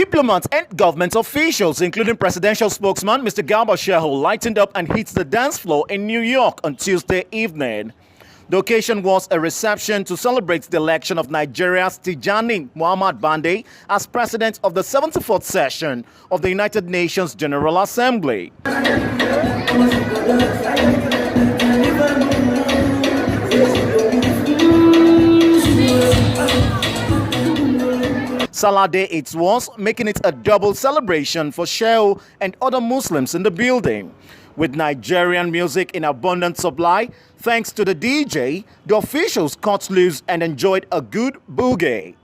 Diplomats and government officials, including presidential spokesman Mr. Garba Shehu, lightened up and hit the dance floor in New York on Tuesday evening. The occasion was a reception to celebrate the election of Nigeria's Tijani Muhammad Bande as president of the 74th session of the United Nations General Assembly. Salah Day it was, making it a double celebration for Shehu and other Muslims in the building. With Nigerian music in abundant supply, thanks to the DJ, the officials cut loose and enjoyed a good boogie.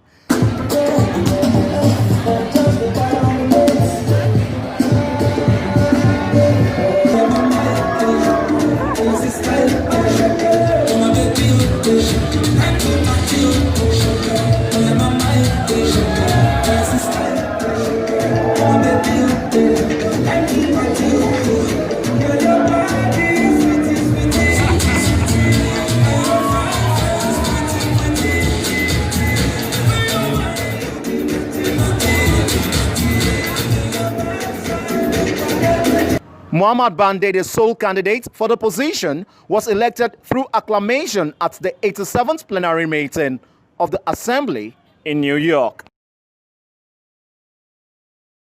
Muhammad Bande, the sole candidate for the position, was elected through acclamation at the 87th plenary meeting of the Assembly in New York.